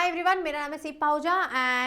Hi everyone, मेरा नाम है सीप पाहुजा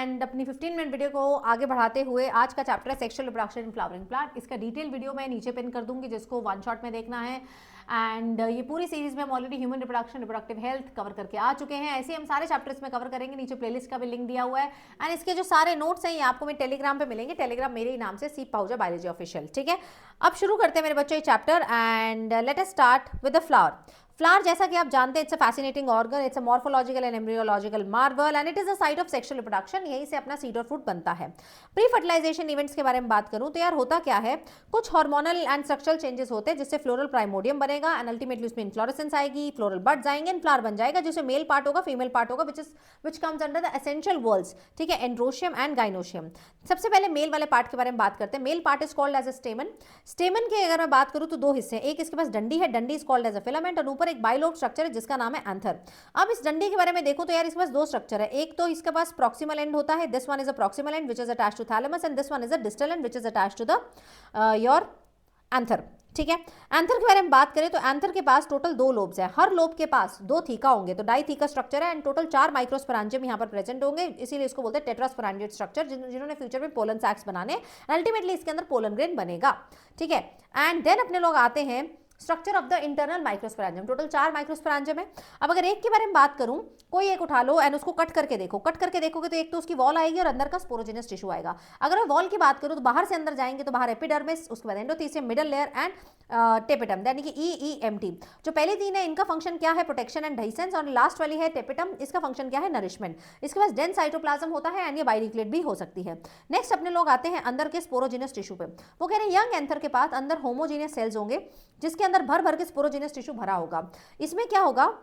एंड अपनी 15 मिनट वीडियो को आगे बढ़ाते हुए आज का चैप्टर है sexual reproduction in flowering plant. इसका डिटेल वीडियो मैं नीचे पिन कर दूंगी जिसको वन शॉट में देखना है। एंड ये पूरी सीरीज में हम already human reproduction, reproductive health cover करके आ चुके हैं। ऐसे हम सारे चैप्टर्स में कवर करेंगे। नीचे प्लेलिस्ट का भी लिंक दिया हुआ है एंड इसके जो सारे नोट्स हैं ये आपको मैं टेलीग्राम पे मिलेंगे। टेलीग्राम मेरे ही नाम से सीप पाहुजा बायोलॉजी ऑफिशियल। ठीक है, अब शुरू करते हैं मेरे बच्चों ये chapter and let us start with the flower. Flower जैसा कि आप जानते हैं it's a fascinating organ, it's a morphological and embryological Marvel and it is a site of sexual reproduction. यहीं से अपना सीड और फ्रूट बनता है। प्री फर्टिलाइजेशन इवेंट्स के बारे में बात करूं तो यार होता क्या है, कुछ हार्मोनल एंड स्ट्रक्चरल चेंजेस होते हैं जिससे फ्लोरल प्राइमोडियम बनेगा एंड अल्टीमेटली उसमें इन्फ्लोरेसेंस आएगी, फ्लोरल बड्स आएंगे एंड फ्लावर बन जाएगा जिसमें मेल पार्ट होगा, फीमेल पार्ट होगा which comes under the essential whorls. ठीक है, एंड्रोशियम एंड गाइनोशियम। सबसे पहले मेल वाले पार्ट के बारे में बात करते हैं। Male part is called as a stamen. Stamen के अगर मैं बात करूं तो दो हिस्से हैं, एक इसके पास डंडी है, डंडी is called as a filament और ऊपर एक बाइलोब स्ट्रक्चर जिसका नाम है एंथर। अब इस डंडी के बारे में देखो तो यार इसके पास दो स्ट्रक्चर है। एक तो इसके पास प्रॉक्सिमल एंड होता है, this one is a proximal end which is attached to thalamus and this one is a distal end which is attached to the your anther. ठीक है, एंथर के बारे में बात करें तो एंथर के पास टोटल दो लोब्स हैं, हर लोब के पास दो थीका होंगे तो डाई थीका स्ट्रक्चर है एंड टोटल 4 माइक्रोस्पोरेंजियम यहाँ पर प्रेजेंट होंगे, इसीलिए इसको बोलते हैं टेट्रास्पोरेंजिएट स्ट्रक्चर, जिन्होंने फ्यूचर में पोलन सैक्स बनाने अल्टीमेटली इसके अंदर पोलन ग्रेन बनेगा। ठीक है, एंड देन अपने लोग आते हैं structure of the internal microsporangium. Total 4 microsporangium है। अब अगर एक के बारे में बात करूं, कोई एक उठा लो एंड उसको कट करके देखो, कट करके देखोगे तो एक तो उसकी वॉल आएगी और अंदर का स्पोरोजेनस टिश्यू आएगा। अगर मैं वॉल की बात करूं तो बाहर से अंदर जाएंगे तो बाहर एपिडर्मिस, उसके बाद endothecium, middle layer and tapetum, यानी कि EEMT। जो पहले तीन है इनका फंक्शन क्या है, प्रोटेक्शन एंड डाइसेंस, और लास्ट वाली है टेपिटम, इसका फंक्शन क्या है, नरिशमेंट। इसके पास डेंस साइटोप्लाज्म होता है एंड ये बाइन्यूक्लिएट भी हो सकती है। नेक्स्ट अपने लोग आते हैं अंदर के स्पोरोजेनस टिश्यू पे। वो कह रहे हैं यंग एंथर के पास अंदर होमोजेनियस सेल्स होंगे जिसके अंदर भर भर के स्पोरोजेनस टिश्यू भरा होगा। इसमें क्या होगा,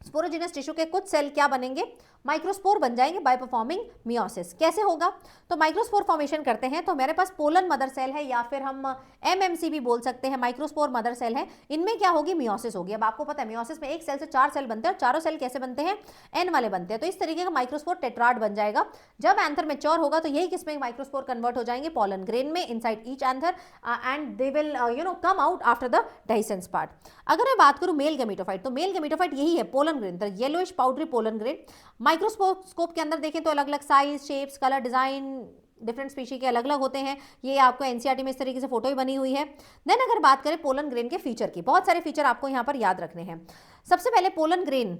स्पोरोजेनस टिश्यू के कुछ सेल क्या बनेंगे, माइक्रोस्पोर बन जाएंगे बाय परफॉर्मिंग मियोसिस। कैसे होगा, तो माइक्रोस्पोर फॉर्मेशन करते हैं तो हमारे पास पोलन मदर सेल है या फिर हम MMC भी बोल सकते हैं, माइक्रोस्पोर मदर सेल है। इनमें क्या होगी, मियोसिस होगी। अब आपको पता है मियोसिस में एक सेल से 4 सेल बनते हैं और चारों सेल कैसे बनते हैं, N वाले बनते हैं। तो इस तरीके का माइक्रोस्पोर टेट्राड बन जाएगा। जब एंथर मैच्योर होगा तो यही किसमें माइक्रोस्पोर कन्वर्ट हो जाएंगे, पोलन ग्रेन में inside each anther and they will come out after the dehiscence part. अगर मैं बात करूं मेल गैमेटोफाइट, तो मेल गैमेटोफाइट यही है, pollen grain, the yellowish powdery pollen grain. Microscope के अंदर देखें तो अलग अलग size, shapes, colour, design different species के अलग अलग होते हैं। ये आपको एनसीईआरटी में इस तरीके से फोटो ही बनी हुई है। देन अगर बात करें पोलन ग्रेन के फीचर की, बहुत सारे फीचर आपको यहाँ पर याद रखने हैं। सबसे पहले पोलन ग्रेन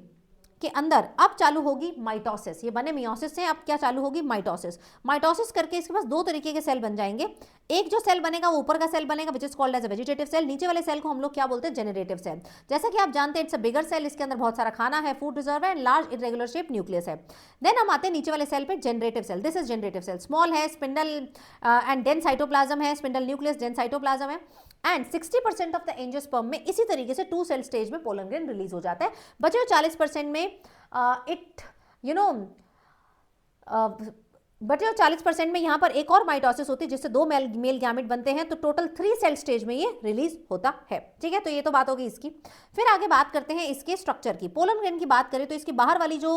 के अंदर अब चालू होगी माइटोसिस। ये बने मियोसिस से, अब क्या चालू होगी, माइटोसिस। माइटोसिस करके इसके पास दो तरीके के सेल बन जाएंगे। एक जो सेल बनेगा वो ऊपर का सेल बनेगा which is called as a vegetative cell. नीचे वाले सेल को हम लोग क्या बोलते हैं, जेनरेटिव सेल। जैसा कि आप जानते हैं इट्स अ बिगर सेल, इसके अंदर बहुत सारा खाना है, फूड रिजर्व है and large irregular shape nucleus है। देन हम आते हैं नीचे वाले सेल पे, generative cell. This is generative cell, small है, स्पिंडल एंड डेंस साइटोप्लाज्म है, स्पिंडल न्यूक्लियस, डेंस साइटोप्लाज्म है एंड 60% ऑफ द एंजियोस्पर्म में इसी तरीके से 2 सेल स्टेज में पोलन ग्रेन रिलीज हो जाता है। बचे हुए 40% में बटे 40% में यहाँ पर एक और माइटोसिस होती है जिससे 2 मेल गैमेट बनते हैं, तो टोटल 3 सेल स्टेज में ये रिलीज होता है। ठीक है, तो ये तो बात होगी इसकी। फिर आगे बात करते हैं इसके स्ट्रक्चर की। पोलन ग्रेन की बात करें तो इसकी बाहर वाली जो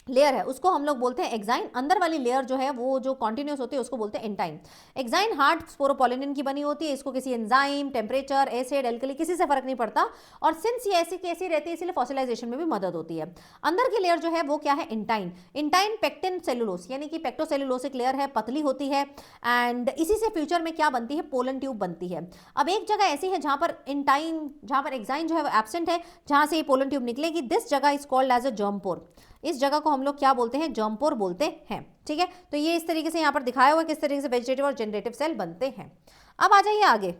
लेयर है उसको हम लोग बोलते हैं एक्साइन, अंदर वाली लेयर जो है वो जो कॉन्टिन्यूस होती है उसको बोलते हैं एंटाइन। एक्साइन हार्ड स्पोरोपोलिनिन की बनी होती है, इसको किसी एंजाइम, टेम्परेचर, एसिड, एल्कली किसी से फर्क नहीं पड़ता और सिंस ये ऐसी की ऐसी रहती है इसलिए फॉसिलाइजेशन में भी मदद होती है। अंदर की लेयर जो है वो क्या है, एंटाइन। एंटाइन पेक्टिन सेलुलोस यानी कि पेक्टोसेलुलोसिक लेयर है, पतली होती है एंड इसी से फ्यूचर में क्या बनती है, पोलन ट्यूब बनती है। अब एक जगह ऐसी है जहां पर एंटाइन, जहां पर एक्साइन जो है वो एब्सेंट है, जहां से ये पोलन ट्यूब निकलेगी, दिस जगह is called as a germ pore. इस जगह को हम लोग क्या बोलते हैं, जर्मपोर बोलते हैं। ठीक है, तो ये इस तरीके से यहाँ पर दिखाया हुआ है किस तरीके से वेजिटेटिव और जनरेटिव सेल बनते हैं। अब आ जाइए आगे।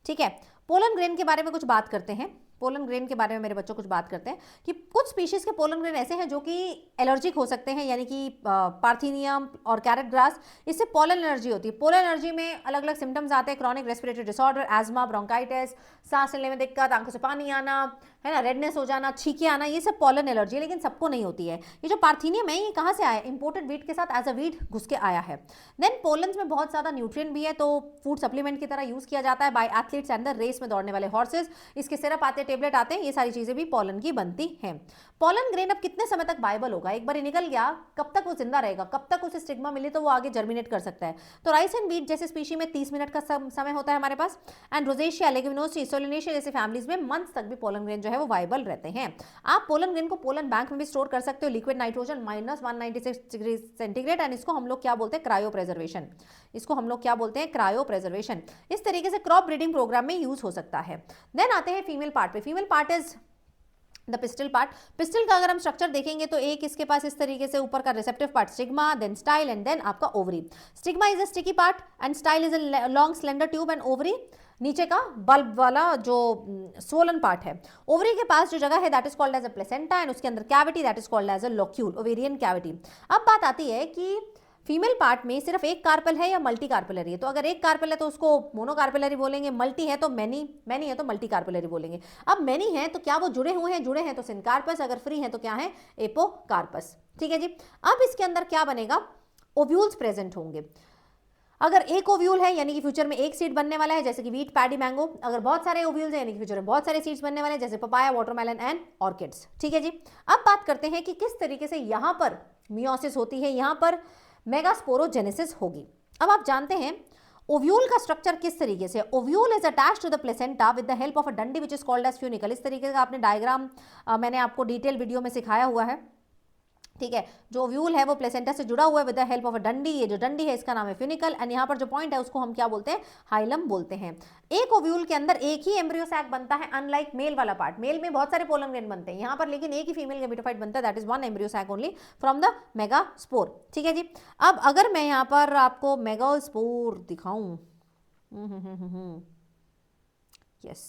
ठीक है, पोलन ग्रेन के बारे में कुछ बात करते हैं। पोलन ग्रेन के बारे में मेरे बच्चों कुछ बात करते हैं कि कुछ स्पीशीज के पोलन ग्रेन ऐसे हैं जो कि एलर्जिक हो सकते हैं, यानी कि पार्थीनियम और कैरेट ग्रास, इससे पोलन एलर्जी होती है। पोलन एलर्जी में अलग अलग सिम्टम्स आते हैं, क्रॉनिक रेस्पिरेटरी डिसऑर्डर, एज्मा, ब्रोंकाइटिस, सांस लेने में दिक्कत, आंखों से पानी आना, है ना, रेडनेस हो जाना, छींके आना, ये सब पोलन एलर्जी है, लेकिन सबको नहीं होती है। ये जो पार्थीनियम है ये कहाँ से आया, इंपोर्टेड वीट के साथ एज अ वीट घुस के आया है। देन पोलन्स में बहुत ज़्यादा न्यूट्रिएंट भी है तो फूड सप्लीमेंट की तरह यूज़ किया जाता है by athletes and the race में दौड़ने वाले हॉर्सेज। इसके सिरप आते हैं, टेबलेट आते हैं, ये सारी चीज़ें भी पोलन की बनती हैं। पोलन ग्रेन अब कितने समय तक वायबल होगा, एक बार ये निकल गया कब तक वो जिंदा रहेगा, कब तक उसे स्टिग्मा मिले तो वो आगे जर्मिनेट कर सकता है। तो राइस एंड व्हीट जैसे स्पीशी में 30 मिनट का समय होता है हमारे पास एंड रोजेशिया, लेग्यूमिनोसी, सोलेनेशिया जैसे फैमिलीज में मंथ्स तक भी पोलन ग्रेन जो जो है वो वाइबल रहते हैं। आप पोलन ग्रेन को पोलन बैंक में भी स्टोर कर सकते हो, liquid nitrogen -196 degree centigrade, and इसको हम लोग क्या बोलते हैं, क्रायो प्रेजर्वेशन। इसको हम लोग क्या बोलते हैं, क्रायो प्रेजर्वेशन। इस तरीके से क्रॉप ब्रीडिंग प्रोग्राम में यूज हो सकता है। देन आते हैं फीमेल पार्ट पे। Female part is the pistol part. Pistol का अगर हम स्ट्रक्चर देखेंगे तो एक इसके पास इस तरीके से ऊपर का receptive part stigma, then style, and then आपका ovary. Stigma is a sticky part and style is a long slender tube, and ovary नीचे का बल्ब वाला जो स्वोलन पार्ट है। ओवरी के पास जो जगह है that is called as a placenta, and उसके अंदर cavity that is called as a locule, ovarian cavity. अब बात आती है कि फीमेल पार्ट में सिर्फ एक कार्पेल है या मल्टी कार्पेलरी है। तो अगर एक कार्पेल है तो उसको मोनोकार्पेलरी बोलेंगे, मल्टी है तो मैनी है तो मल्टी कार्पेलरी बोलेंगे। अब मैनी है तो क्या वो जुड़े हुए हैं, जुड़े हैं तो सिनकार्पस, अगर फ्री है तो क्या है, एपोकार्पस। ठीक है जी। अब इसके अंदर क्या बनेगा, ओव्यूल्स प्रेजेंट होंगे। अगर एक ओव्यूल है यानी कि फ्यूचर में एक सीड बनने वाला है, जैसे कि वीट, पैडी, मैंगो। अगर बहुत सारे ओव्यूल्स हैं यानी कि फ्यूचर में बहुत सारे सीड्स बनने वाले हैं, जैसे पपाया, वाटरमेलन एंड ऑर्किड्स। ठीक है जी। अब बात करते हैं कि किस तरीके से यहां पर मियोसिस होती है, यहां पर मेगास्पोरोजेनेसिस होगी। अब आप जानते हैं ओव्यूल का स्ट्रक्चर किस तरीके से। Ovule is attached to the placenta with the help of a डंडी which is called as funicle. इस तरीके का आपने डायग्राम मैंने आपको डिटेल वीडियो में सिखाया हुआ है। ठीक है, जो ओव्यूल है वो प्लेसेंटा से जुड़ा हुआ है with the help of a डंडी। ये जो डंडी है इसका नाम है फ्यूनिकल, एंड यहाँ पर जो पॉइंट है उसको हम क्या बोलते हैं, हाइलम बोलते हैं। एक ओव्यूल के अंदर एक ही एम्ब्रियो सैक बनता है, अनलाइक मेल वाला पार्ट। मेल में बहुत सारे पोलन ग्रेन बनते हैं, यहाँ पर लेकिन एक ही फीमेल गैमेटोफाइट बनता है, that is one embryo sac only from the megaspore. ठीक है जी। अब अगर मैं यहाँ पर आपको मेगास्पोर दिखाऊं, यस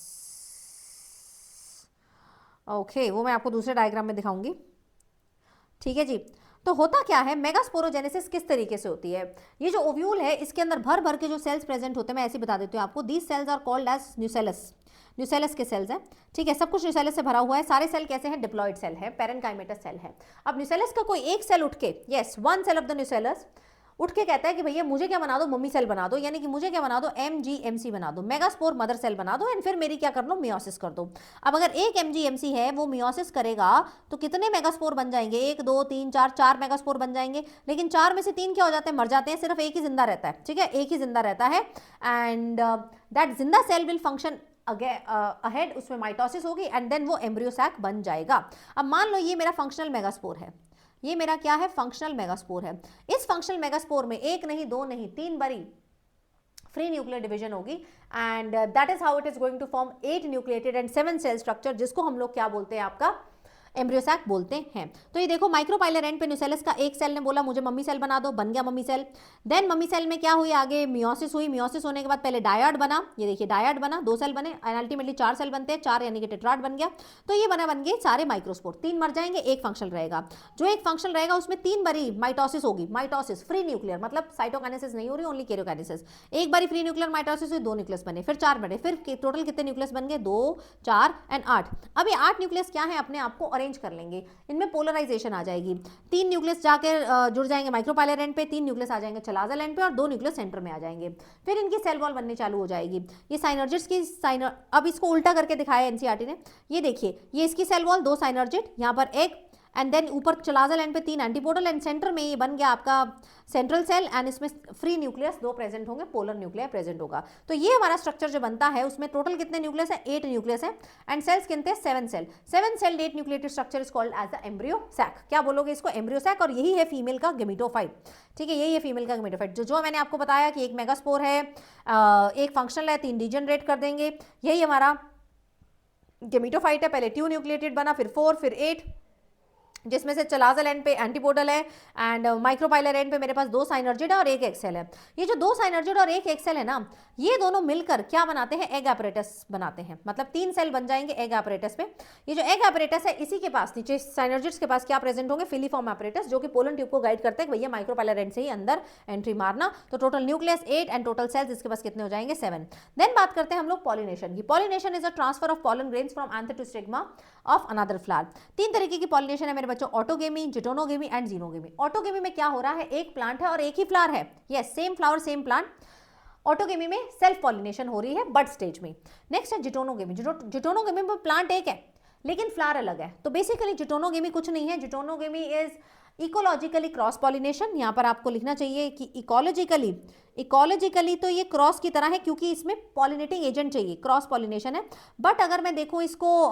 ओके, वो मैं आपको दूसरे डायग्राम में दिखाऊंगी। ठीक है जी। तो होता क्या है, मेगास्पोरोजेनेसिस किस तरीके से होती है। ये जो ओव्यूल है इसके अंदर भर भर के जो सेल्स प्रेजेंट होते हैं, मैं ऐसे बता देती हूँ आपको। These cells are called as nucellus. Nucellus के सेल्स हैं। ठीक है, सब कुछ न्यूसेलस से भरा हुआ है। सारे सेल कैसे हैं, डिप्लॉइड सेल है, पैरेनकाइमेटस सेल है। अब न्यूसेलस का कोई एक सेल उठ के, yes one cell of the nucellus उठ के कहता है कि भैया मुझे क्या बना दो, मम्मी सेल बना दो, यानी कि मुझे क्या बना दो, MGMC बना दो, मेगास्पोर मदर सेल बना दो, एंड फिर मेरी क्या कर लो, मियोसिस कर दो। अब अगर एक MGMC है वो मियोसिस करेगा तो कितने मेगास्पोर बन जाएंगे, 1 2 3 4 4 मेगास्पोर बन जाएंगे। लेकिन 4 में से 3 क्या हो जाते हैं, मर जाते हैं, सिर्फ एक ही जिंदा रहता है। ठीक है, एक ही जिंदा रहता है, एंड दैट जिंदा सेल विल फंक्शन अहेड, उसमें माइटोसिस होगी, एंड देन वो एम्ब्रियो सैक बन जाएगा। अब मान लो ये मेरा फंक्शनल मेगास्पोर है, ये मेरा क्या है, फंक्शनल मेगास्पोर है। इस फंक्शनल मेगास्पोर में एक नहीं, दो नहीं, 3 बारी फ्री न्यूक्लियर डिवीजन होगी, and that is how it is going to form 8 nucleated and 7 cell structure, जिसको हम लोग क्या बोलते हैं, आपका एम्ब्रियो सैक बोलते हैं। तो ये देखो माइक्रोपाइलर एंड पे न्यूसेलस का एक सेल ने बोला मुझे मम्मी सेल बना दो, बन गया mummy cell. Then mummy cell में क्या हुई, आगे मियोसिस हुई। मियोसिस होने के बाद पहले डायड बना, ये देखिए डायड बना, 2 सेल बने, एंड अल्टीमेटली 4 सेल बनते हैं, 4 यानी कि टेट्राड बन गया। तो ये बन गए सारे माइक्रोस्पोर। 3 मर जाएंगे, एक फंक्शनल रहेगा। जो एक फंक्शनल रहेगा उसमें 3 बारी माइटोसिस होगी। माइटोसिस फ्री न्यूक्लियर, मतलब साइटोकाइनेसिस नहीं हो रही, ओनली कैरियोकाइनेसिस। एक बारी फ्री न्यूक्लियर माइटोसिस हुई, 2 न्यूक्लियस बने, फिर 4 बने, फिर टोटल कितने न्यूक्लियस बन गए, 2 4 एंड 8। अब ये 8 न्यूक्लियस क्या है, अपने आप को अरेंज कर लेंगे, इनमें पोलराइजेशन आ जाएगी। 3 न्यूक्लियस जाकर जुड़ जाएंगे माइक्रोपाइलर एंड पे, 3 न्यूक्लियस आ जाएंगे चलाजल एंड पे, और 2 न्यूक्लियस सेंटर में आ जाएंगे। फिर इनकी सेल वॉल बनने चालू हो जाएगी। ये साइनर्जिट्स की अब इसको उल्टा करके दिखाया एनसीईआरटी ने। ये देखिए, ये इसकी सेल वॉल, 2 साइनर्जिट, यहाँ पर एक, एंड देन ऊपर चलाजल एंड पे 3 एंटीपोडल, एंड सेंटर में ये बन गया आपका सेंट्रल सेल, एंड इसमें फ्री न्यूक्लियस 2 प्रेजेंट होंगे, पोलर न्यूक्लियर प्रेजेंट होगा। तो ये हमारा स्ट्रक्चर जो बनता है उसमें टोटल कितने न्यूक्लियस है, 8 न्यूक्लियस है, एंड सेल्स कितने, 7 cell. 7 cell 8 nucleated structure is called as the embryo sac. क्या बोलोगे इसको, एम्ब्रियो सैक। और यही है फीमेल का गेमेटोफाइट। ठीक है, यही है फीमेल का गेमेटोफाइट। जो मैंने आपको बताया कि एक मेगास्पोर है, एक फंक्शनल है, 3 डीजनरेट कर देंगे, यही हमारा गेमेटोफाइट है। पहले 2 न्यूक्लिएटेड बना, फिर 4, फिर 8, जिसमें से चलाजल एंड पे एंटीपोडल है, एंड माइक्रोपाइलर एंड पे मेरे पास 2 साइनर्जिड है और 1 एक्सेल है। ये जो 2 साइनर्जिड और 1 एक्सेल है ना, ये दोनों मिलकर क्या बनाते हैं, एग एपरेटस बनाते हैं। मतलब 3 सेल बन जाएंगे एग एपरेटस पे। ये जो एग एपरेटस है, इसी के पास नीचे साइनर्जिड्स के पास क्या प्रेजेंट होंगे, फिलीफॉर्म एपरेटस, जो कि पोलन ट्यूब को गाइड करते हैं, भैया माइक्रोपाइलर एंड से ही अंदर एंट्री मारना। तो total nucleus 8 and total cells इसके पास कितने हो जाएंगे, 7। देन बात करते हैं हम लोग पॉलिनेशन की। Pollination is a transfer of pollen grains from anther to stigma of another flower. 3 तरीके की पॉलिनेशन है मेरे बच्चों, autogamy, geitonogamy and xenogamy. Autogamy में क्या हो रहा है, एक प्लांट है और एक ही फ्लावर है, yes same flower same plant. Autogamy में सेल्फ पॉलिनेशन हो रही है बड स्टेज में। नेक्स्ट है जिटोनोगेमी। जिटोनोगेमी में प्लांट एक है लेकिन फ्लावर अलग है। तो बेसिकली जिटोनोगेमी कुछ नहीं है, जिटोनोगेमी इज इकोलॉजिकली क्रॉस पॉलिनेशन। यहाँ पर आपको लिखना चाहिए कि इकोलॉजिकली तो ये क्रॉस की तरह है, क्योंकि इसमें पॉलिनेटिंग एजेंट चाहिए, क्रॉस पॉलिनेशन है। बट अगर मैं देखूँ इसको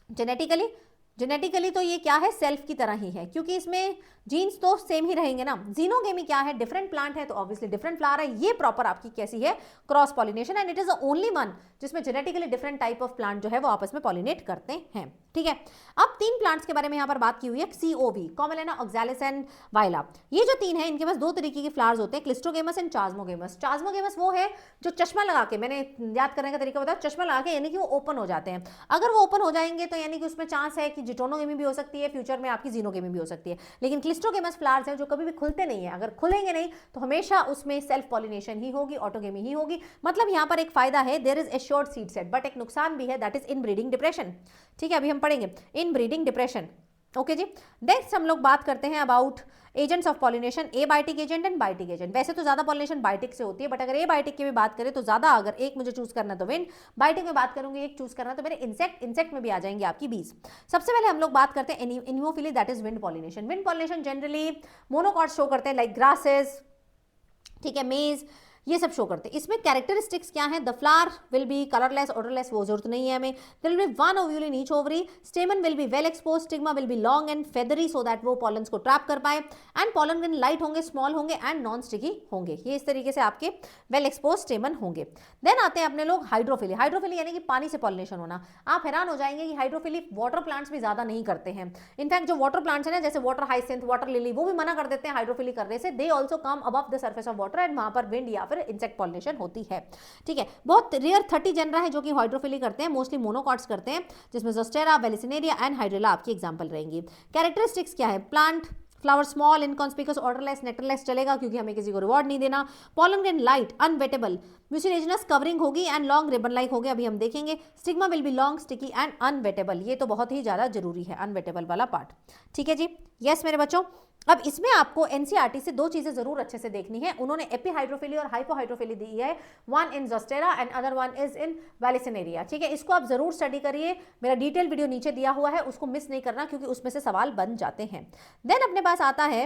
जेनेटिकली तो ये क्या है, सेल्फ की तरह ही है, क्योंकि इसमें जीन्स तो सेम ही रहेंगे ना। जीनोगेमी क्या है, डिफरेंट प्लांट है तो ऑब्वियसली डिफरेंट फ्लावर है। ये प्रॉपर आपकी कैसी है, cross pollination, and it is the only one जिसमें genetically different type of plant जो है वो आपस में पॉलिनेट करते हैं। ठीक है, अब 3 प्लांट्स के बारे में यहाँ पर बात की हुई है, COV, कॉमेलेना, ऑक्सैलिस एंड वाइला। ये जो 3 है इनके पास 2 तरीके के फ्लावर्स होते हैं, क्लिस्ट्रोगेमस एंड चास्मोगेमस। चास्मोगेमस वो है जो चश्मा लगा के, मैंने याद करने का तरीका बताया, चश्मा लगा के, यानी कि वो ओपन हो जाते हैं। अगर वो ओपन हो जाएंगे तो यानी कि उसमें चांस है कि जिटोनोगेमी भी हो सकती है, फ्यूचर में आपकी जीनोगेमी भी हो सकती है। लेकिन क्लिस्ट्रोगेमस फ्लावर्स हैं जो कभी भी खुलते नहीं है, अगर खुलेंगे नहीं तो हमेशा उसमें सेल्फ पॉलिनेशन ही होगी, ऑटोगेमी ही होगी। मतलब यहाँ पर एक फायदा है, there is assured seed set, but एक नुकसान भी है, दैट इज इनब्रीडिंग डिप्रेशन। ठीक है, अभी हम पढ़ेंगे इनब्रीडिंग डिप्रेशन। ओके जी, नेक्स्ट हम लोग बात करते हैं about agents of pollination, abiotic agent and biotic agent. वैसे तो ज्यादा पॉलिनेशन बायोटिक से होती है, बट अगर एबायोटिक की भी बात करें तो ज्यादा, अगर एक मुझे चूज करना तो विंड, बायोटिक में बात करूंगी एक चूज करना तो मेरे इंसेक्ट में भी आ जाएंगे आपकी 20। सबसे पहले हम लोग बात करते हैं anemophily, that is wind pollination. Wind pollination generally monocots show करते हैं, लाइक ग्रासेस, ठीक है, मेज, ये सब शो करते हैं। इसमें कैरेक्टरिस्टिक्स क्या है, the flower will be colourless, odourless, वो जरूरत नहीं है हमें। There will be one ovule in each ovary, stamen will be well expose, stigma will be long and feathery so that वो पॉलन्स को ट्रैप कर पाए, एंड पॉलन ग्रेन लाइट होंगे, स्मॉल होंगे एंड नॉन स्टिकी होंगे। ये इस तरीके से आपके वेल एक्सपोज स्टेमन होंगे। देन आते हैं अपने लोग हाइड्रोफिली। हाइड्रोफिली यानी कि पानी से पॉलिनेशन होना। आप हैरान हो जाएंगे कि हाइड्रोफिली वाटर प्लांट्स भी ज्यादा नहीं करते हैं। इनफैक्ट जो वाटर प्लांट्स है ना, जैसे वाटर हाइसिंथ, वाटर लिली, वो भी मना कर देते हैं हाइड्रोफिली करने से। They also come above the surface of water and वहां पर विंड या फिर इंसेक्ट पॉलिनेशन होती है। ठीक है, बहुत रेयर 30 जनरा है जो कि हाइड्रोफिली करते हैं, मोस्टली मोनोकॉट्स करते हैं, जिसमें जोस्टेरा, वेलिसिनेरिया एंड हाइड्रेला आपकी एग्जांपल रहेंगी। कैरेक्टरिस्टिक्स क्या है, plant flower small, inconspicuous, odourless, nectarless चलेगा क्योंकि हमें किसी को रिवॉर्ड नहीं देना। Pollen grain light, unwettable, mucilaginous covering होगी एंड लॉन्ग रिबन लाइक होगी, अभी हम देखेंगे। Stigma will be long, sticky and unwettable. ये तो बहुत ही ज्यादा जरूरी है, अनवेटेबल वाला पार्ट। ठीक है जी, यस मेरे बच्चों। अब इसमें आपको एनसीईआरटी से 2 चीजें जरूर अच्छे से देखनी है। उन्होंने एपीहाइड्रोफिली और हाइपोहाइड्रोफिली दी है, one in Zostera and other one is in Vallisneria. ठीक है, इसको आप जरूर स्टडी करिए, मेरा डिटेल वीडियो नीचे दिया हुआ है, उसको मिस नहीं करना क्योंकि उसमें से सवाल बन जाते हैं। देन अपने पास आता है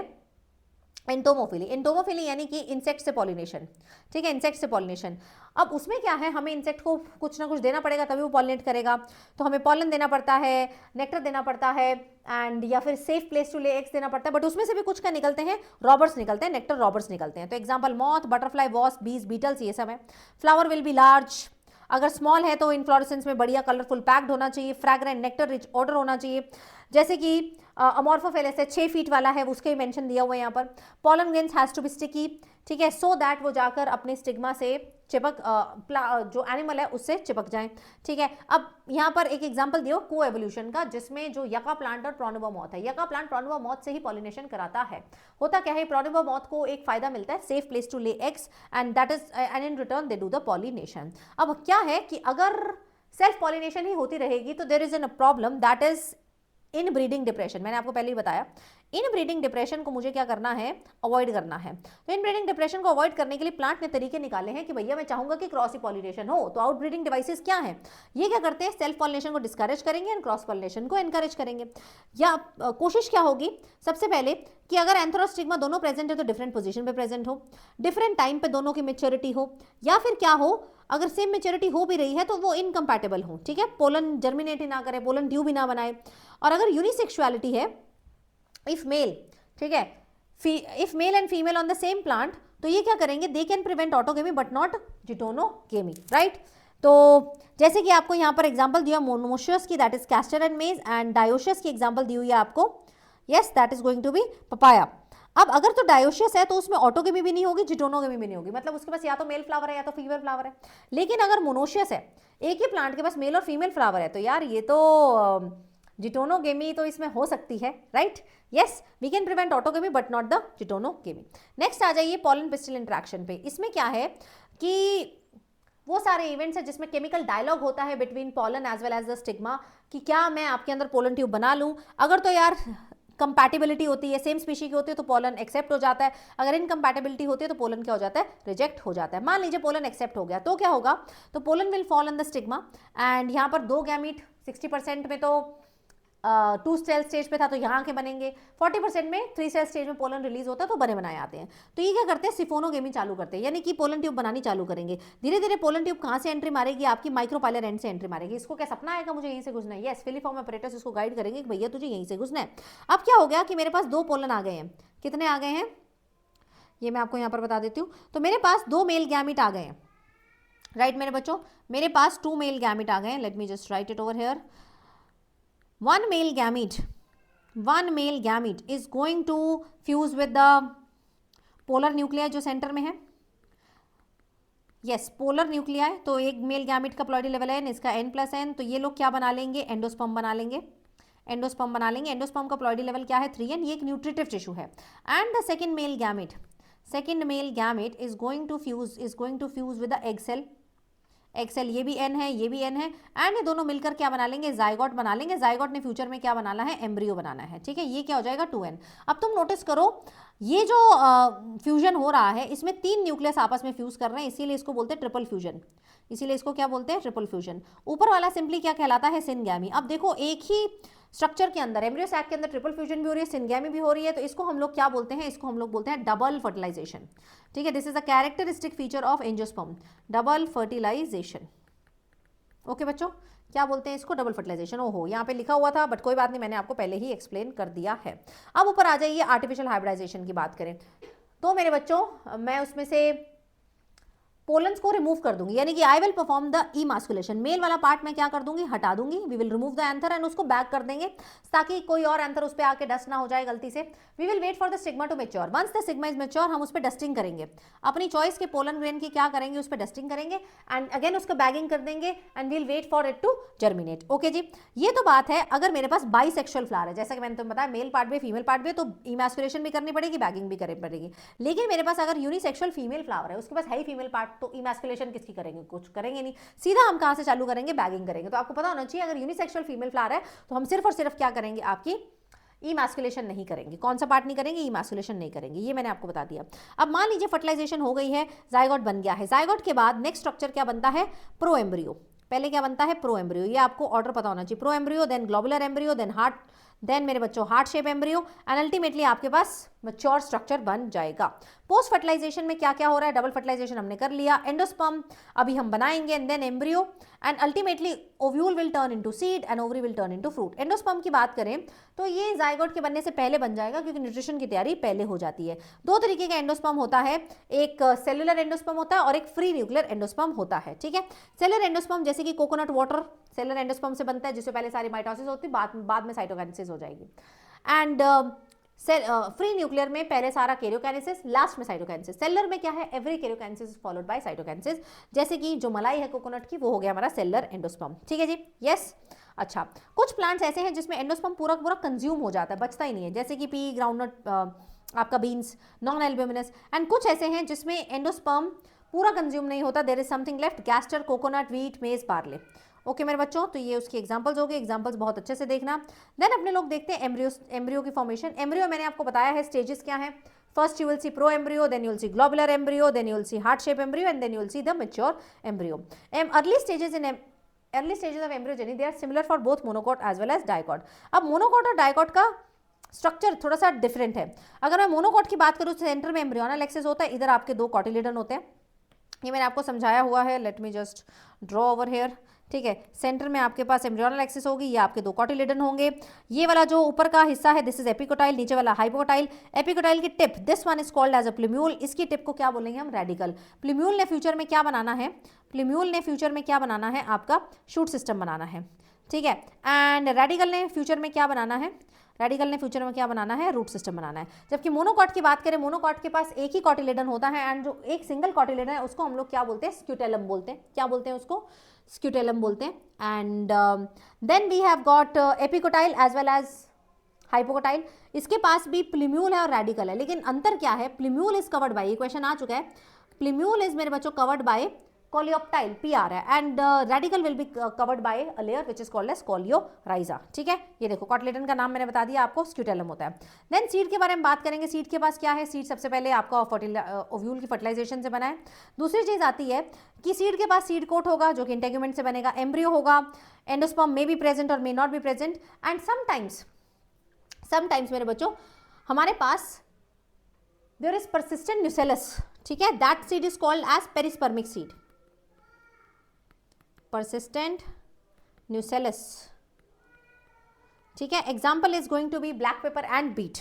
एंटोमोफिली। एंटोमोफिली यानी कि इंसेक्ट से पॉलिनेशन। ठीक है, इंसेक्ट से पॉलिनेशन। अब उसमें क्या है, हमें इंसेक्ट को कुछ ना कुछ देना पड़ेगा तभी वो पॉलिनेट करेगा। तो हमें पॉलन देना पड़ता है, नेक्टर देना पड़ता है, एंड या फिर safe place to lay eggs देना पड़ता है। बट उसमें से भी कुछ क्या निकलते हैं, रॉबर्स निकलते हैं, नेक्टर रॉबर्स निकलते हैं। तो एग्जाम्पल मॉथ, बटरफ्लाई, वॉस्प, बीज, बीटल्स, ये सब है। फ्लावर विल बी लार्ज, अगर स्मॉल है तो इन्फ्लोरेसेंस में बढ़िया कलरफुल पैक्ड होना चाहिए, फ्रैग्रेंट, नेक्टर रिच ऑर्डर होना चाहिए। जैसे कि अमॉर्फोफेलेस है, 6 फीट वाला है, उसके मेंशन दिया हुआ है यहाँ पर। Pollen grains has to be sticky, ठीक है, सो दैट वो जाकर अपने स्टिग्मा से चिपक, जो एनिमल है उससे चिपक जाए। ठीक है, अब यहाँ पर एक एग्जांपल दियो को एवोल्यूशन का, जिसमें जो यका प्लांट और प्रोनोबा मॉथ है, यका प्लांट प्रोनोबा मॉथ से ही पॉलिनेशन कराता है। होता क्या है, प्रोनोबा मॉथ को एक फायदा मिलता है, safe place to lay eggs, and that is and in return they do the pollination. अब क्या है कि अगर सेल्फ पॉलिनेशन ही होती रहेगी तो there is an problem, that is in breeding depression. मैंने आपको पहले ही बताया, इन ब्रीडिंग डिप्रेशन को मुझे क्या करना है, अवॉइड करना है। तो इन ब्रीडिंग डिप्रेशन को अवॉइड करने के लिए प्लांट ने तरीके निकाले हैं कि भैया मैं चाहूंगा कि क्रॉस पॉलिनेशन हो। तो आउट ब्रीडिंग डिवाइसेस क्या है, ये क्या करते हैं, सेल्फ पॉलिनेशन को डिस्करेज करेंगे एंड क्रॉस पॉलिनेशन को एनकरेज करेंगे। या कोशिश क्या होगी, सबसे पहले कि अगर एंथर और स्टिग्मा दोनों प्रेजेंट है तो डिफरेंट पोजीशन पे प्रेजेंट हो, डिफरेंट टाइम पे दोनों की मेच्योरिटी हो, या फिर क्या हो, अगर सेम मेच्योरिटी हो भी रही है तो वो इनकम्पैटिबल हो। ठीक है, पोलन जर्मिनेट ही ना करे, पोलन ट्यूब भी ना बनाए। और अगर यूनिसेक्सुअलिटी है, इफ मेल, ठीक है, if male and female on the same plant, तो ये क्या करेंगे, they can prevent autogamy but not geitonogamy, right. तो जैसे कि आपको यहाँ पर एग्जांपल दिया मोनोमोशियस की, that is castor and maize, and dioecious की एग्जांपल दी हुई है आपको, yes that is going to be papaya. अब अगर तो डायोशियस है तो उसमें ऑटोगेमी भी नहीं होगी, जिटोनोगेमी भी नहीं होगी, मतलब उसके पास या तो मेल फ्लावर है या तो फीमेल फ्लावर है। लेकिन अगर मोनोशियस है, एक ही प्लांट के पास मेल और फीमेल फ्लावर है, तो यार ये तो जिटोनोगेमी तो इसमें हो सकती है, right. Yes, we can prevent autogamy but not the geitonogamy. Next आ जाइए पॉलन पिस्टल इंटरेक्शन पे। इसमें क्या है कि वो सारे इवेंट्स है जिसमें केमिकल डायलॉग होता है between pollen as well as the stigma, कि क्या मैं आपके अंदर पोलन ट्यूब बना लूं। अगर तो यार कंपैटिबिलिटी होती है, सेम स्पीशी की होती है तो पोलन एक्सेप्ट हो जाता है, अगर इनकम्पैटिबिलिटी होती है तो पोलन क्या हो जाता है, रिजेक्ट हो जाता है। मान लीजिए पोलन एक्सेप्ट हो गया तो क्या होगा, तो pollen will fall on the stigma, and यहाँ पर 2 गैमीट 60% में तो 2 सेल स्टेज पे था तो यहाँ के बनेंगे, 40% में 3 सेल स्टेज में पोलन रिलीज होता है तो बने बनाए आते हैं। तो ये क्या करते हैं, सिफोनोगेमी चालू करते हैं, यानी कि पोलन ट्यूब बनानी चालू करेंगे। धीरे धीरे पोलन ट्यूब कहाँ से एंट्री मारेगी, आपकी माइक्रोपाइलर एंड से एंट्री मारेगी। इसको क्या सपना आएगा मुझे यहीं से घुसना है, यस, फिलीफॉर्म ऑपरेटर्स इसको गाइड करेंगे कि भैया तुझे यहीं से घुसना है। अब क्या हो गया कि मेरे पास 2 पोलन आ गए हैं, कितने आ गए हैं ये मैं आपको यहाँ पर बता देती हूँ। तो मेरे पास 2 मेल गैमिट आ गए हैं, राइट मेरे बच्चों, मेरे पास 2 मेल गैमिट आ गए हैं। Let me just right it over here. one male gamete is going to fuse with the polar nuclei जो सेंटर में है, यस पोलर न्यूक्लियाई। तो एक मेल गैमिट का प्लॉइडी लेवल है, इसका n+n, तो ये लोग क्या बना लेंगे, एंडोस्पर्म बना लेंगे, एंडोस्पर्म बना लेंगे। एंडोस्पर्म का प्लॉइडी लेवल क्या है, 3n, ये एक न्यूट्रिटिव टिश्यू है। And the second male gamete is going to fuse with the egg cell, egg cell, ये भी एन है, ये भी एन है, एंड ये दोनों मिलकर क्या बना लेंगे, जाइगोट बना लेंगे। जाइगोट ने फ्यूचर में क्या बनाना है, एम्ब्रियो बनाना है, ठीक है। ये क्या हो जाएगा 2n। अब तुम नोटिस करो ये जो फ्यूजन हो रहा है इसमें 3 न्यूक्लियस आपस में फ्यूज कर रहे हैं, इसीलिए इसको बोलते हैं ट्रिपल फ्यूजन, इसीलिए इसको क्या बोलते हैं, ट्रिपल फ्यूजन। ऊपर वाला सिंपली क्या कहलाता है, सिनगैमी। अब देखो एक ही स्ट्रक्चर के अंदर, एम्ब्रियो सैक के अंदर ट्रिपल फ्यूजन भी हो रही है, सिनगैमी भी हो रही है, तो इसको हम लोग क्या बोलते हैं, इसको हम लोग बोलते हैं डबल फर्टिलाइजेशन, ठीक है। This is a characteristic feature of angiosperm, double fertilisation. Okay बच्चों, क्या बोलते हैं इसको, डबल फर्टिलाइजेशन। ओहो यहाँ पे लिखा हुआ था बट कोई बात नहीं, मैंने आपको पहले ही एक्सप्लेन कर दिया है। अब ऊपर आ जाइए, आर्टिफिशियल हाइब्रिडाइजेशन की बात करें तो मेरे बच्चों मैं उसमें से पोलन्स को रिमूव कर दूंगी, यानी कि I will perform the emasculation. Male वाला पार्ट मैं क्या कर दूंगी, हटा दूंगी, we will remove the anther and उसको बैक कर देंगे ताकि कोई और एंथर उस पर आके डस्ट ना हो जाए गलती से। We will wait for the stigma to mature. Once the stigma is mature हम उस पर डस्टिंग करेंगे, अपनी चॉइस के पोलन ग्रेन की क्या करेंगे, उस पर डस्टिंग करेंगे एंड अगेन उसका बैगिंग कर देंगे and we'll wait for it to germinate. Okay जी, ये तो बात है अगर मेरे पास बाइसेक्सुअल फ्लावर है, जैसा कि मैंने तुम्हें बताया मेल पार्ट भी फीमेल पार्ट भी, तो इमास्कुलेशन भी करनी पड़ेगी, बैगिंग भी करनी पड़ेगी। लेकिन मेरे पास अगर यूनिसेक्सुअल फीमेल फ्लावर है, उसके पास है ही फीमेल पार्ट, तो इमास्कुलेशन किसकी करेंगे, कुछ करेंगे नहीं, सीधा हम कहां से चालू करेंगे, बैगिंग करेंगे। तो आपको पता होना चाहिए अगर यूनिसेक्सुअल फीमेल फ्लावर है तो हम सिर्फ और सिर्फ क्या करेंगे, आपकी इमास्कुलेशन नहीं करेंगे। कौन सा पार्ट नहीं करेंगे, इमास्कुलेशन नहीं करेंगे, ये मैंने आपको बता दिया। अब मान लीजिए फर्टिलाइजेशन हो गई है, जाइगोट बन गया है, जाइगोट के बाद नेक्स्ट स्ट्रक्चर क्या बनता है, प्रो एम्ब्रियो। पहले क्या बनता है, प्रो एम्ब्रियो, ये आपको ऑर्डर पता होना चाहिए, pro embryo, then globular embryo, then मेरे बच्चों heart shape embryo and ultimately आपके पास मैच्योर स्ट्रक्चर बन जाएगा। पोस्ट फर्टिलाइजेशन में क्या क्या हो रहा है, डबल फर्टिलाइजेशन हमने कर लिया, एंडोस्पर्म अभी हम बनाएंगे and then embryo and ultimately ovule will turn into seed and ovary will turn into fruit. Endosperm की बात करें तो ये जाइगोट के बनने से पहले बन जाएगा क्योंकि न्यूट्रिशन की तैयारी पहले हो जाती है। 2 तरीके का एंडोस्पर्म होता है, एक सेलुलर एंडोस्पर्म होता है और एक फ्री न्यूक्लियर एंडोस्पर्म होता है, ठीक है। सेलुलर एंडोस्पर्म जैसे कि कोकोनट वाटर सेलुलर एंडोस्पर्म से बनता है, जिससे पहले सारी माइटोसिस होती है, बाद में साइटोकाइनेसिस हो जाएगी। एंड फ्री न्यूक्लियर में पहले सारा कैरियोकाइनेसिस, लास्ट में साइटोकाइनेसिस। सेलुलर में क्या है, every karyokinesis followed by cytokinesis, जैसे कि जो मलाई है कोकोनट की वो हो गया हमारा सेलुलर एंडोस्पर्म, ठीक है जी, यस। अच्छा, कुछ प्लांट्स ऐसे हैं जिसमें एंडोस्पर्म पूरा पूरा कंज्यूम हो जाता है, बचता ही नहीं है, जैसे कि पी, ग्राउंडनट, आपका बीन्स, नॉन एल्ब्यूमिनस। एंड कुछ ऐसे हैं जिसमें एंडोस्पर्म पूरा कंज्यूम नहीं होता, there is something left, castor, coconut, wheat, maize, barley. Okay मेरे बच्चों, तो ये उसकी एग्जांपल्स हो गए, एग्जांपल्स बहुत अच्छे से देखना। देन अपने लोग देखते हैं एम्ब्रियो की फॉर्मेशन। एम्ब्रियो मैंने आपको बताया है स्टेजेस क्या है, first you will see pro embryo, then you will see globular embryo, then you will see heart shape embryo and then you will see the mature embryo. Early stages of embryogeny they are similar for both monocot as well as dicot. अब monocot और dicot का structure थोड़ा सा different है। अगर मैं monocot की बात करूँ, सेंटर में एम्ब्रियोनल एक्सिस होता है, इधर आपके 2 कॉटिलिडन होते हैं, ये मैंने आपको समझाया हुआ है, let me just draw over here, ठीक है। सेंटर में आपके पास एम्ब्रियोनल एक्सिस होगी, ये आपके 2 कॉटिलिडन होंगे। ये वाला जो ऊपर का हिस्सा है दिस इज एपिकोटाइल, नीचे वाला हाइपोकोटाइल। एपिकोटाइल की tip, this one is called as a plumule, इसकी टिप को क्या बोलेंगे हम, रेडिकल। प्लूम्यूल ने फ्यूचर में क्या बनाना है, प्लूम्यूल ने फ्यूचर में क्या बनाना है, आपका शूट सिस्टम बनाना है, ठीक है। एंड रेडिकल ने फ्यूचर में क्या बनाना है, रेडिकल ने फ्यूचर में क्या बनाना है, रूट सिस्टम बनाना है। जबकि मोनोकॉट की बात करें, मोनोकॉट के पास एक ही कॉटिलेडन होता है एंड जो एक सिंगल कॉटिलेडन है उसको हम लोग क्या बोलते हैं, स्क्यूटेलम बोलते हैं। क्या बोलते हैं उसको, स्क्यूटेलम बोलते हैं। And then we have got epicotyl as well as hypocotyl. इसके पास भी प्लूम्यूल है और रेडिकल है, लेकिन अंतर क्या है, प्लूम्यूल इज कवर्ड बाय, ये क्वेश्चन आ चुका है, प्लूम्यूल इज मेरे बच्चों कवर्ड बाय कोलियोप्टाइल PR है, and radicle will be covered by a layer which is called as coleorhiza. ठीक है, ये देखो कॉटलेडन का नाम मैंने बता दिया आपको, स्क्यूटेलम होता है। देन सीड के बारे में बात करेंगे। सीड के पास क्या है? सीड सबसे पहले आपका ओव्यूल की फर्टिलाइजेशन से बना है। दूसरी चीज आती है कि सीड के पास सीड कोट होगा जो कि इंटेग्यूमेंट से बनेगा, एम्ब्रियो होगा, एंडोस्पर्म मे बी प्रेजेंट और may not be present, and sometimes मेरे बच्चों हमारे पास देयर इज persistent न्यूसेलस। ठीक है, that seed is called as perispermic seed, persistent nucellus। ठीक है, example is going to be black pepper and beet.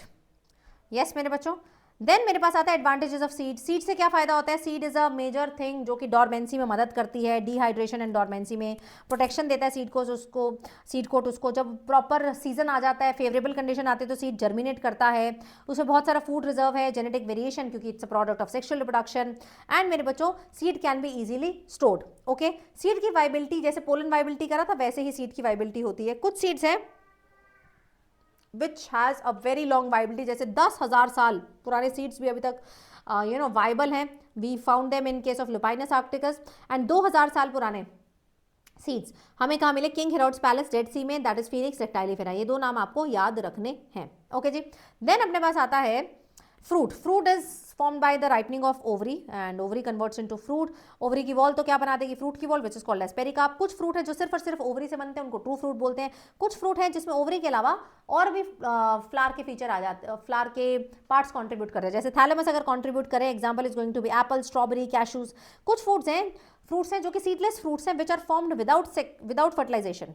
Yes मेरे बच्चों। देन मेरे पास आता है एडवांटेजेस ऑफ सीड। सीड से क्या फायदा होता है? Seed is a major thing जो कि डॉर्मेंसी में मदद करती है, डिहाइड्रेशन एंड डॉर्मेंसी में प्रोटेक्शन देता है सीड को, उसको सीड कोट उसको जब प्रॉपर सीजन आ जाता है, फेवरेबल कंडीशन आती है तो सीड जर्मिनेट करता है, उसमें बहुत सारा फूड रिजर्व है, जेनेटिक वेरिएशन क्योंकि it's a product of sexual reproduction, and मेरे बच्चों seed can be easily stored. Okay, seed की वाइबिलिटी जैसे पोलन वाइबिलिटी करा था वैसे ही सीड की वाइबिलिटी होती है। कुछ सीड्स हैं which has a very long viability, जैसे 10,000 साल पुराने सीड्स भी अभी तक वाइबल हैं। We found them in case of Lupinus arcticus. And 2000 साल पुराने सीड्स हमें कहाँ मिले? King Herod's Palace, Dead Sea में, दैट इज फीनिक्स रेक्टाइलिफेरा। ये दो नाम आपको याद रखने हैं। ओके जी। देन अपने पास आता है fruit. Fruit is formed by the ripening of ovary and ovary converts into fruit। Ovary की वॉल तो क्या बना देगी? फ्रूट की wall which is called as pericarp. कुछ फ्रूट है जो सिर्फ और सिर्फ ओवरी से बनते हैं, उनको ट्रू फ्रूट बोलते हैं। कुछ फ्रूट है जिसमें ओवरी के अलावा और भी फ्लावर के फीचर आ जाते हैं, फ्लावर के पार्ट्स कंट्रीब्यूट कर रहे हैं, जैसे थैलेमस अगर कंट्रीब्यूट करें, example is going to be apple, strawberry, cashews. कुछ फ्रूट्स हैं जो कि सीडलेस फ्रूट्स हैं which are formed without fertilisation,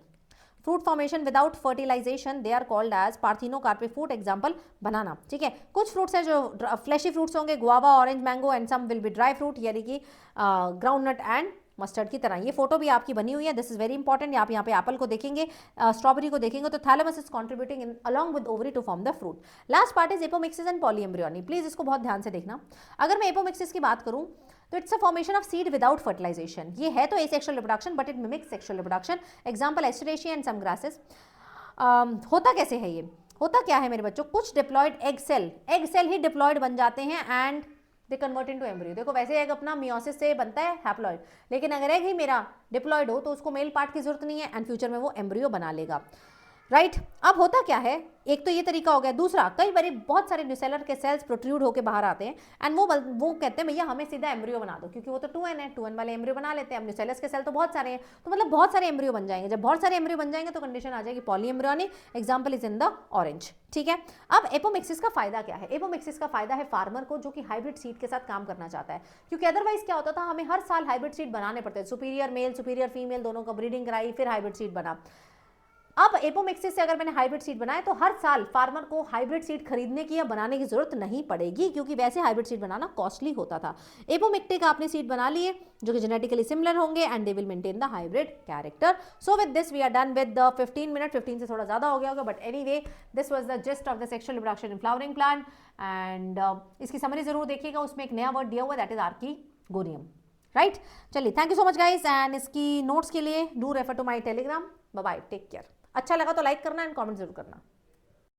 fruit formation without fertilisation, they are called as parthenocarpic fruit, example banana. ठीक है, कुछ फ्रूट्स हैं जो फ्लैशी फ्रूट्स होंगे, guava, orange, mango, and some will be dry fruit, यानी कि groundnut and mustard की तरह। ये फोटो भी आपकी बनी हुई है, दिस इज वेरी इंपॉर्टेंट। आप यहाँ पे एप्पल को देखेंगे, स्ट्रॉबेरी को देखेंगे तो thalamus is contributing in along with ovary to form the fruit. Last part is apomixis and polyembryony. Please इसको बहुत ध्यान से देखना। अगर मैं एपोमिक्सिस की बात करूँ तो it's a formation of seed without fertilisation. ये है तो asexual reproduction but it mimics sexual reproduction, example Asteraceae and some grasses. होता कैसे है ये? होता क्या है मेरे बच्चों? कुछ डिप्लॉयड एग सेल ही डिप्लॉयड बन जाते हैं and they convert into embryo. देखो वैसे एग अपना मियोसिस से बनता है, हैप्लॉयड, लेकिन अगर एग ही मेरा डिप्लॉयड हो तो उसको मेल पार्ट की जरूरत नहीं है एंड फ्यूचर में वो एम्ब्रियो बना लेगा। राइट अब होता क्या है? एक तो ये तरीका हो गया। दूसरा, कई बार बहुत सारे न्यूसेलर के सेल्स प्रोट्रूड होकर बाहर आते हैं एंड वो कहते हैं भैया हमें सीधा एम्ब्रियो बना दो, क्योंकि वो तो 2n है, 2n वाले एम्ब्रियो बना लेते हैं। अब न्यूसेलस के सेल तो बहुत सारे हैं, तो मतलब बहुत सारे एम्ब्रियो बन जाएंगे। जब बहुत सारे एम्ब्रियो बन जाएंगे तो कंडीशन आ जाएगी polyembryony, example is in the orange. ठीक है, अब एपोमिक्सिस का फायदा क्या है? एपोमिक्सिस का फायदा है फार्मर को जो कि हाइब्रिड सीड के साथ काम करना चाहता है, क्योंकि अदरवाइज क्या होता था, हमें हर साल हाइब्रिड सीड बनाने पड़ते हैं, सुपीरियर मेल सुपीरियर फीमेल दोनों का ब्रीडिंग कराई फिर हाइब्रिड सीड बना। अब एपोमिक्सिस से अगर मैंने हाइब्रिड सीड बनाया तो हर साल फार्मर को हाइब्रिड सीड खरीदने की या बनाने की जरूरत नहीं पड़ेगी, क्योंकि वैसे हाइब्रिड सीड बनाना कॉस्टली होता था। एपोमिक्टिक आपने सीड बना लिए जो कि जेनेटिकली सिमिलर होंगे and they will maintain the hybrid character. So with this we are done with the 15 minute, 15 से थोड़ा ज्यादा हो गया होगा, but anyway this was the gist of the sexual reproduction in flowering plant. And इसकी summary जरूर देखिएगा, उसमें एक नया वर्ड दिया हुआ है, दैट इज आर्किगोनियम। राइट, चलिए thank you so much guys, and इसकी नोट्स के लिए do refer to my Telegram. Bye bye, take care. अच्छा लगा तो लाइक करना एंड कमेंट जरूर करना।